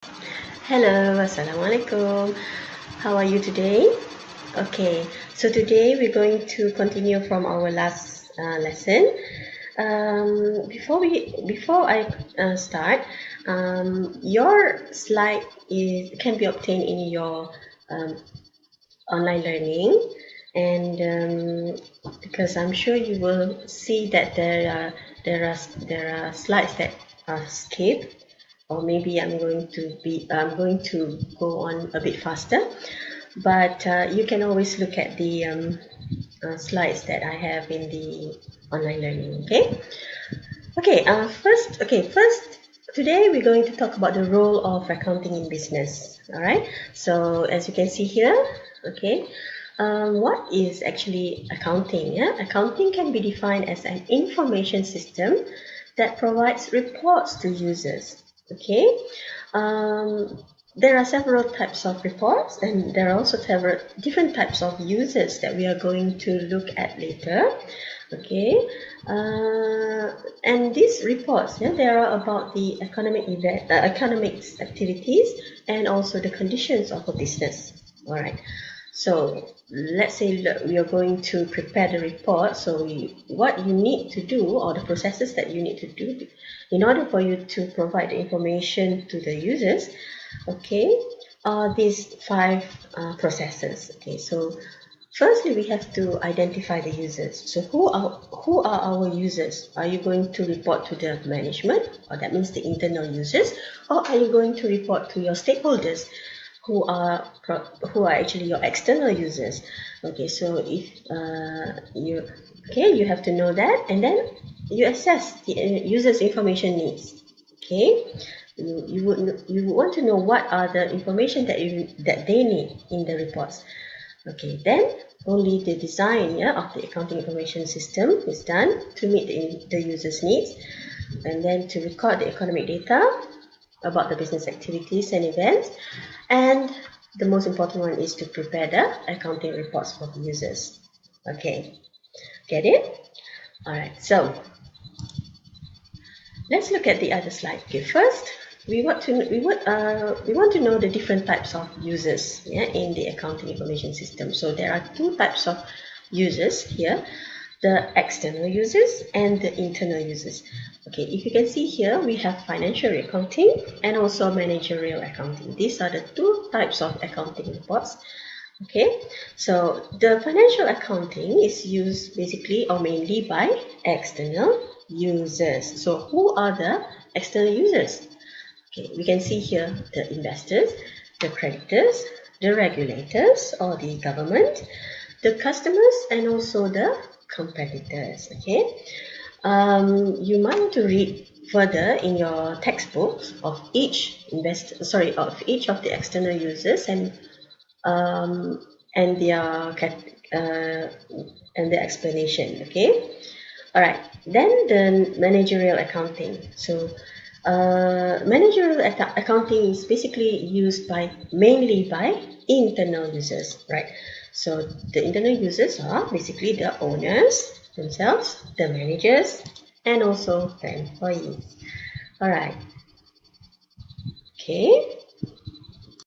Hello, Assalamualaikum. How are you today? Okay, so today we're going to continue from our last lesson. Before I start, your slide can be obtained in your um, online learning, and because I'm sure you will see that there are slides that are skipped, or maybe I'm going to go on a bit faster, but you can always look at the slides that I have in the online learning. First, today we're going to talk about the role of accounting in business. All right, so as you can see here, okay, what is actually accounting? Yeah, accounting can be defined as an information system that provides reports to users. Okay, um, there are several types of reports, and there are also several different types of users that we are going to look at later. Okay, and these reports, yeah, they are about the economics activities and also the conditions of a business. All right. So let's say that we are going to prepare the report. So what you need to do, or the processes that you need to do in order for you to provide the information to the users, okay, are these five processes. Okay, so firstly, we have to identify the users. So who are our users? Are you going to report to the management, or that means the internal users, or are you going to report to your stakeholders, who are actually your external users? Okay, so if you have to know that, and then you assess the users' information needs. Okay, you would want to know what are the information that they need in the reports. Okay, then only the design, yeah, of the accounting information system is done to meet the user's needs, and then to record the economic data about the business activities and events, and the most important one is to prepare the accounting reports for the users. Okay, get it? All right, so let's look at the other slide. Okay, first we want to know the different types of users, yeah, in the accounting information system. So there are two types of users here: the external users and the internal users. Okay, if you can see here, we have financial accounting and also managerial accounting. These are the two types of accounting reports. Okay, so the financial accounting is used basically or mainly by external users. So who are the external users? Okay, we can see here the investors, the creditors, the regulators or the government, the customers, and also the competitors. Okay, you might want to read further in your textbooks of of each of the external users, um, and their uh, and their explanation. Okay, all right. Then the managerial accounting. So managerial accounting is basically used mainly by internal users, right? So the internal users are basically the owners themselves, the managers, and also the employees. All right. Okay.